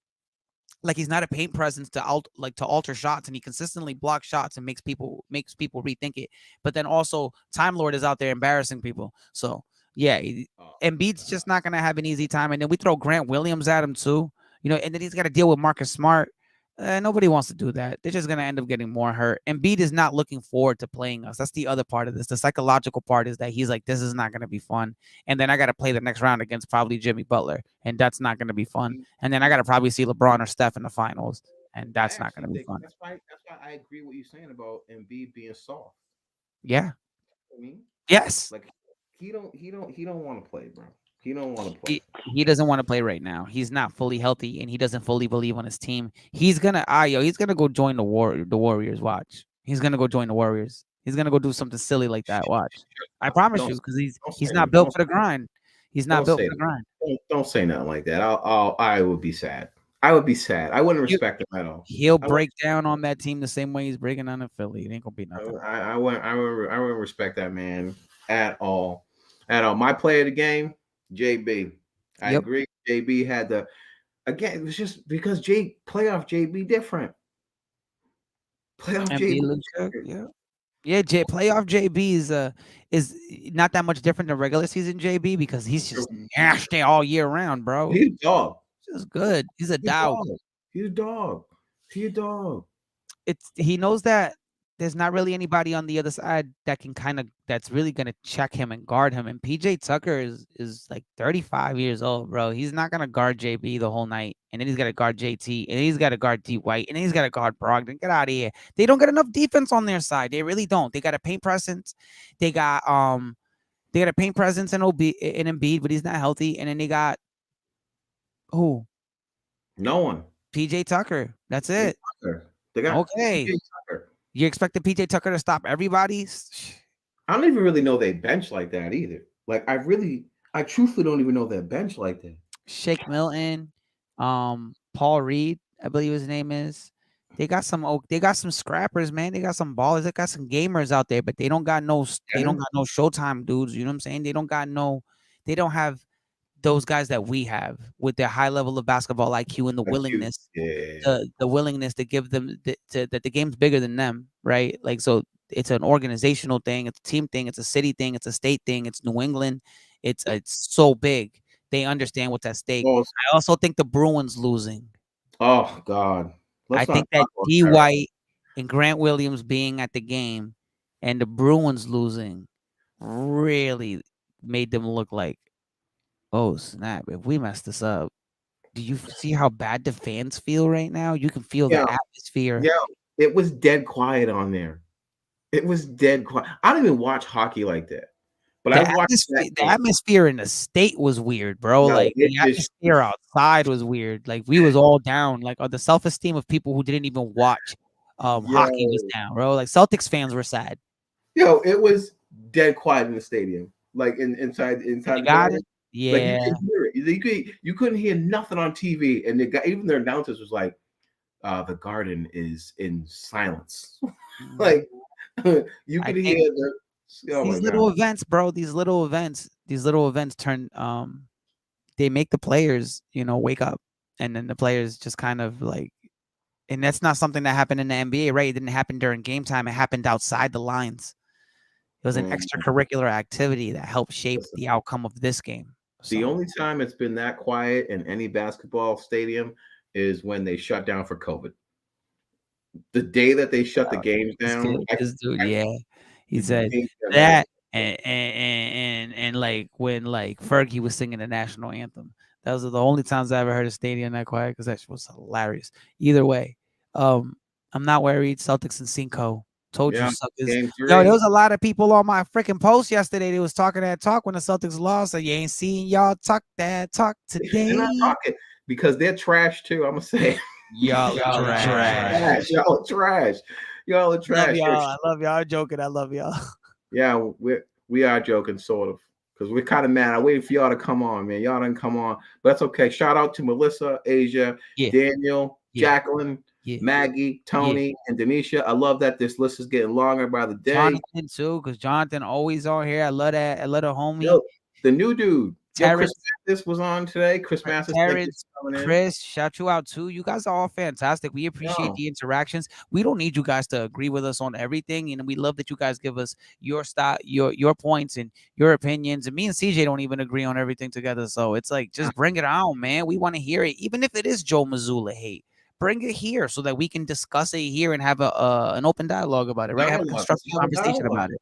[SPEAKER 2] like he's not a paint presence to alter shots, and he consistently blocks shots and makes people rethink it. But then also Time Lord is out there embarrassing people. So yeah, Embiid's just not gonna have an easy time. And then we throw Grant Williams at him too, and then he's got to deal with Marcus Smart. Nobody wants to do that. They're just gonna end up getting more hurt. Embiid is not looking forward to playing us. That's the other part of this. The psychological part is that he's like, this is not gonna be fun. And then I got to play the next round against probably Jimmy Butler, and that's not gonna be fun. And then I got to probably see LeBron or Steph in the finals, and that's not gonna be fun.
[SPEAKER 5] That's why I agree with you saying about Embiid being soft.
[SPEAKER 2] Yeah.
[SPEAKER 5] I mean,
[SPEAKER 2] yes.
[SPEAKER 5] Like he don't want to play, bro. He don't want to play.
[SPEAKER 2] He doesn't want to play right now. He's not fully healthy, and he doesn't fully believe on his team. He's gonna go join the Warriors. Watch. He's gonna go join the Warriors. He's gonna go do something silly like that. Watch. I promise you, because he's not built for the grind. He's not built for the grind.
[SPEAKER 5] Don't say nothing like that. I would be sad. I would be sad. I wouldn't respect him at all.
[SPEAKER 2] He'll break down on that team the same way he's breaking down in Philly. It ain't gonna be nothing.
[SPEAKER 5] I wouldn't respect that man at all. At all. My player of the game, JB. I agree. JB had again, it was just because playoff JB different. Playoff JB.
[SPEAKER 2] Yeah, playoff JB is not that much different than regular season JB because he's just nasty all year round, bro.
[SPEAKER 5] He's a dog.
[SPEAKER 2] Just good. He's a dog.
[SPEAKER 5] He's a dog. He's a dog.
[SPEAKER 2] He knows that there's not really anybody on the other side that can that's really gonna check him and guard him. And PJ Tucker is like 35 years old, bro. He's not gonna guard JB the whole night, and then he's gotta guard JT, and then he's gotta guard D White, and then he's gotta guard Brogdon. Get out of here. They don't get enough defense on their side. They really don't. They got a paint presence. They got a paint presence in Embiid, but he's not healthy. And then they got who?
[SPEAKER 5] No one.
[SPEAKER 2] PJ Tucker. That's it.
[SPEAKER 5] They got
[SPEAKER 2] okay. PJ Tucker. You expect the PJ Tucker to stop everybody?
[SPEAKER 5] I don't even really know they bench like that either. Like I truthfully don't even know their bench like that.
[SPEAKER 2] Shake Milton, Paul Reed, I believe his name is. They got some scrappers, man. They got some ballers. They got some gamers out there, but they don't got no Showtime dudes. You know what I'm saying? They don't have those guys that we have with their high level of basketball IQ and the willingness, the willingness to give them that the game's bigger than them, right? Like, so it's an organizational thing, it's a team thing, it's a city thing, it's a state thing, it's New England. It's so big. They understand what's at stake. I also think the Bruins losing.
[SPEAKER 5] Oh God.
[SPEAKER 2] I think that D White and Grant Williams being at the game and the Bruins losing really made them look like, oh snap, if we mess this up. Do you see how bad the fans feel right now? You can feel the atmosphere.
[SPEAKER 5] Yeah, it was dead quiet on there. It was dead quiet. I don't even watch hockey like that. But
[SPEAKER 2] the atmosphere in the state was weird, bro. No, like the atmosphere outside was weird. Like we was all down. Like the self-esteem of people who didn't even watch hockey was down, bro. Like Celtics fans were sad.
[SPEAKER 5] Yo, it was dead quiet in the stadium. Like inside
[SPEAKER 2] you
[SPEAKER 5] the
[SPEAKER 2] got it. Yeah,
[SPEAKER 5] like you could hear it. You couldn't hear nothing on TV, and even their announcers was like, "The Garden is in silence." Like you could hear
[SPEAKER 2] these little events, bro. These little events turn. They make the players, wake up, and then the players just kind of like, and that's not something that happened in the NBA, right? It didn't happen during game time. It happened outside the lines. It was an extracurricular activity that helped shape the outcome of this game.
[SPEAKER 5] The only time it's been that quiet in any basketball stadium is when they shut down for COVID. The day that they shut the games down,
[SPEAKER 2] he said that, and like when like Fergie was singing the national anthem. Those are the only times I ever heard a stadium that quiet because that was hilarious. Either way, I'm not worried. Celtics and Cinco. Told you suckers. Yo, there was a lot of people on my freaking post yesterday. They was talking that talk when the Celtics lost. So you ain't seeing y'all talk that talk today.
[SPEAKER 5] They're not talking because they're trash too. I'm gonna say
[SPEAKER 2] y'all are trash.
[SPEAKER 5] Y'all are trash. Y'all are trash.
[SPEAKER 2] I love y'all. I'm joking. I love y'all.
[SPEAKER 5] Yeah, we are joking, sort of, because we're kind of mad. I waited for y'all to come on, man. Y'all didn't come on, but that's okay. Shout out to Melissa, Asia, Daniel, Jacqueline. Maggie, Tony, and Denisha. I love that this list is getting longer by the day.
[SPEAKER 2] Jonathan too, because Jonathan always on here. I love that. I love the homie.
[SPEAKER 5] Yo, the new dude.
[SPEAKER 2] Terrence,
[SPEAKER 5] Chris Mathis was on today. Chris Mathis,
[SPEAKER 2] Terrence, Chris, shout you out too. You guys are all fantastic. We appreciate the interactions. We don't need you guys to agree with us on everything, and we love that you guys give us your style, your points and your opinions. And me and CJ don't even agree on everything together. So it's like, just bring it on, man. We want to hear it, even if it is Joe Mazzulla hate. Bring it here so that we can discuss it here and have an open dialogue about it, right? Have a constructive conversation about it.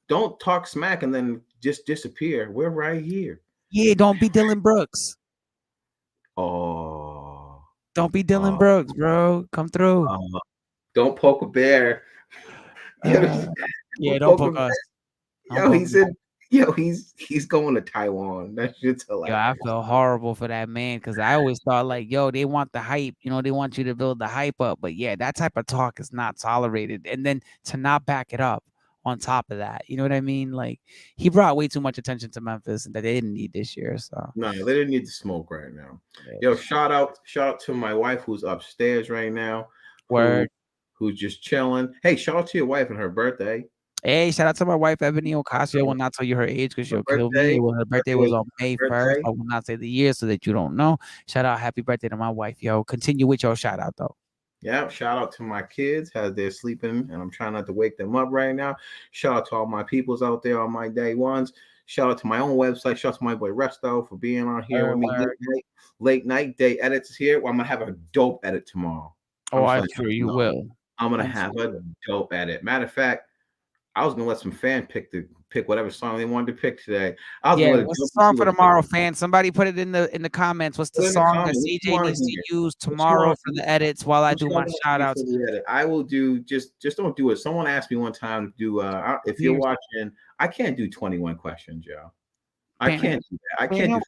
[SPEAKER 5] Don't talk smack and then just disappear. We're right here.
[SPEAKER 2] Yeah, don't be Dylan Brooks.
[SPEAKER 5] Oh,
[SPEAKER 2] don't be Dylan Brooks, bro. Come through.
[SPEAKER 5] Don't poke a bear.
[SPEAKER 2] Yeah, don't poke us.
[SPEAKER 5] He's going to Taiwan. That shit's hilarious.
[SPEAKER 2] Yo, I feel horrible for that man because I always thought like, they want the hype. They want you to build the hype up. But yeah, that type of talk is not tolerated. And then to not back it up on top of that, you know what I mean? Like, he brought way too much attention to Memphis and that they didn't need this year. So
[SPEAKER 5] no, they didn't need the smoke right now. Yo, shout out to my wife who's upstairs right now. Who's just chilling. Hey, shout out to your wife and her birthday.
[SPEAKER 2] Hey, shout out to my wife, Ebony Ocasio. I will not tell you her age because she'll kill me. Well, her birthday was on May 1st. I will not say the year so that you don't know. Shout out, happy birthday to my wife, yo. Continue with your shout out, though.
[SPEAKER 5] Yeah, shout out to my kids as they're sleeping, and I'm trying not to wake them up right now. Shout out to all my peoples out there on my day ones. Shout out to my own website. Shout out to my boy Resto for being on here with me. Late night day edits is here. Well, I'm going to have a dope edit tomorrow.
[SPEAKER 2] Oh, I'm sure you will.
[SPEAKER 5] I'm going to have a dope edit. Matter of fact, I was gonna let some fan pick whatever song they wanted to pick today.
[SPEAKER 2] What's the song for tomorrow, fan? Somebody put it in the comments. What's the song that CJ needs to use tomorrow for the edits while I do my shout outs?
[SPEAKER 5] I will do just don't do it. Someone asked me one time to do if you're watching, I can't do 21 questions, Joe. I can't do that. I can't do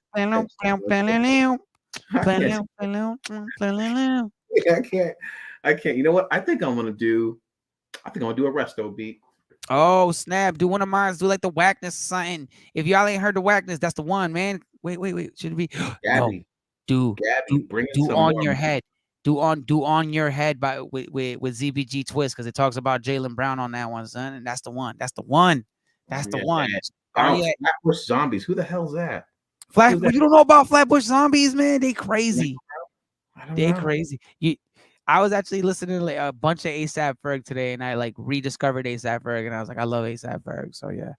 [SPEAKER 5] I can't. You know what? I think I'm gonna do a Resto beat.
[SPEAKER 2] Oh, snap. Do one of mine. Do like the whackness or something. If y'all ain't heard the whackness, that's the one, man. Wait. Should it be?
[SPEAKER 5] Gabby.
[SPEAKER 2] No.
[SPEAKER 5] Bring
[SPEAKER 2] do on your head. Do on your head with ZBG Twist because it talks about Jaylen Brown on that one, son. And that's the one. That's the one.
[SPEAKER 5] Flatbush Zombies. Who the hell's that?
[SPEAKER 2] You don't know about Flatbush Zombies, man? They crazy. Crazy. I was actually listening to like a bunch of ASAP Ferg today, and I like rediscovered ASAP Ferg, and I was like, I love ASAP Ferg. So yeah.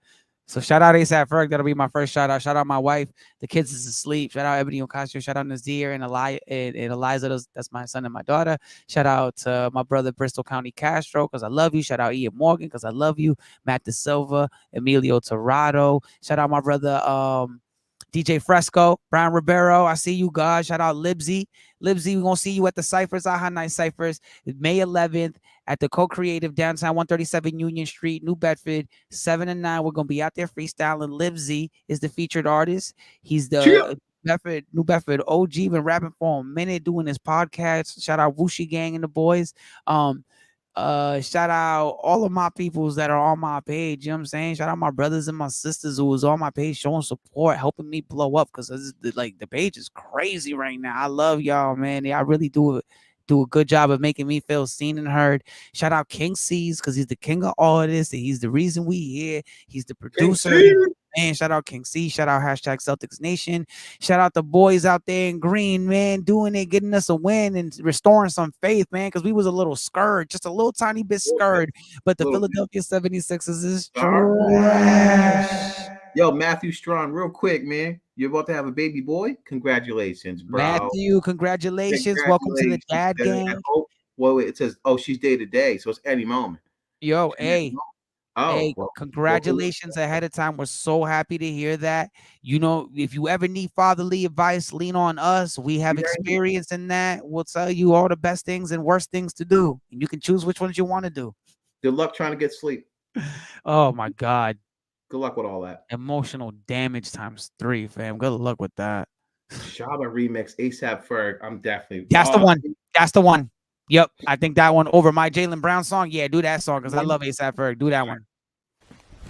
[SPEAKER 2] So shout out ASAP Ferg. That'll be my first shout out. Shout out my wife. The kids is asleep. Shout out Ebony Ocasio. Shout out Nazir and Eliza. That's my son and my daughter. Shout out to my brother Bristol County Castro because I love you. Shout out Ian Morgan because I love you. Matt De Silva, Emilio Torrado. Shout out my brother DJ Fresco, Brian Ribeiro. I see you guys. Shout out Libsy. Libsy, we're going to see you at the Cyphers, Aha Night Cyphers, May 11th at the Co-Creative downtown 137 Union Street, New Bedford, 7 and 9. We're going to be out there freestyling. Libsy is the featured artist. He's the New Bedford OG, been rapping for a minute, doing his podcast. Shout out Wushi Gang and the boys. Shout out all of my peoples that are on my page. You know what I'm saying? Shout out my brothers and my sisters who was on my page showing support, helping me blow up because the page is crazy right now. I love y'all, man. I really do a good job of making me feel seen and heard. Shout out King C's because he's the king of artists and he's the reason we here. He's the producer. Man, shout out King C. Shout out hashtag Celtics Nation. Shout out the boys out there in green, man, doing it, getting us a win and restoring some faith, man, because we was a little scared, just a little tiny bit scared. But the Philadelphia 76ers is trash.
[SPEAKER 5] Yo, Matthew Strong, real quick, man. You're about to have a baby boy? Congratulations, bro.
[SPEAKER 2] Matthew, congratulations. Welcome to the dad game.
[SPEAKER 5] It says, she's day to day, so it's any moment.
[SPEAKER 2] Yo, congratulations ahead of time. We're so happy to hear that. You know, if you ever need fatherly advice, lean on us. We have experience in that. We'll tell you all the best things and worst things to do. And you can choose which ones you want to do.
[SPEAKER 5] Good luck trying to get sleep.
[SPEAKER 2] Oh, my God.
[SPEAKER 5] Good luck with all that.
[SPEAKER 2] Emotional damage ×3, fam. Good luck with that.
[SPEAKER 5] Shaba remix, ASAP Ferg. I'm definitely.
[SPEAKER 2] That's the one. That's the one. Yep, I think that one over my Jaylen Brown song. Yeah, do that song because I love ASAP Ferg. Do that one.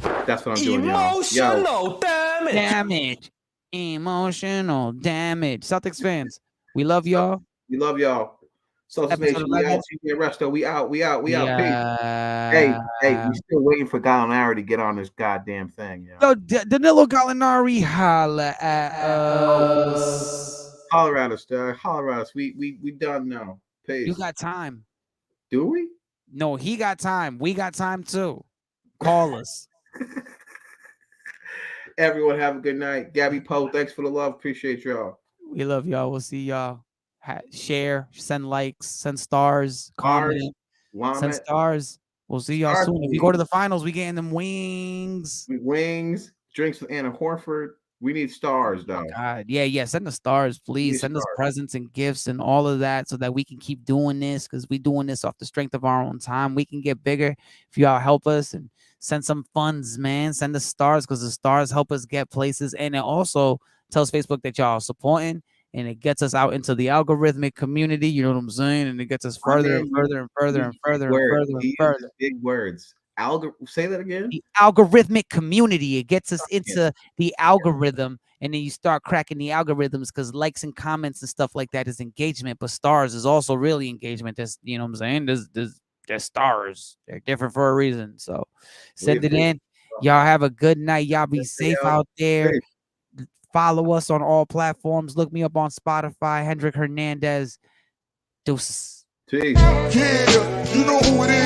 [SPEAKER 5] That's what I'm doing.
[SPEAKER 4] Emotional damage.
[SPEAKER 2] Emotional damage. Celtics fans, we love y'all.
[SPEAKER 5] We love y'all. Social
[SPEAKER 2] Episode
[SPEAKER 5] Nation, we
[SPEAKER 2] 11.
[SPEAKER 5] out. CJ Resto, we out. Peace. Hey, we still waiting for Gallinari to get on this goddamn thing.
[SPEAKER 2] Yo, Danilo Gallinari, holla at us.
[SPEAKER 5] Holler at us, dog. Holler at us. We done now. Peace.
[SPEAKER 2] You got time.
[SPEAKER 5] Do we?
[SPEAKER 2] No, he got time. We got time too. Call us.
[SPEAKER 5] Everyone have a good night. Gabby Poe, thanks for the love. Appreciate y'all.
[SPEAKER 2] We love y'all. We'll see y'all. Share, send likes, send stars, comment, send stars. We'll see y'all soon. If we go to the finals, we getting them wings.
[SPEAKER 5] Wings, drinks with Anna Horford. We need stars, though.
[SPEAKER 2] God, yeah. Send the stars, please. Send us presents and gifts and all of that so that we can keep doing this, because we're doing this off the strength of our own time. We can get bigger if y'all help us, and send some funds, man. Send us stars, because the stars help us get places. And it also tells Facebook that y'all are supporting, and it gets us out into the algorithmic community. You know what I'm saying? And it gets us further and further and further and further and further and further.
[SPEAKER 5] Big words. Say that again.
[SPEAKER 2] The algorithmic community. It gets us into the algorithm, and then you start cracking the algorithms, because likes and comments and stuff like that is engagement, but stars is also really engagement. There's, you know what I'm saying? There's stars. They're different for a reason. So send it in. Y'all have a good night. Y'all be safe out there. Follow us on all platforms. Look me up on Spotify. Hendrik Hernandez. Deuces.
[SPEAKER 5] Peace.
[SPEAKER 3] Yeah, you know who it is.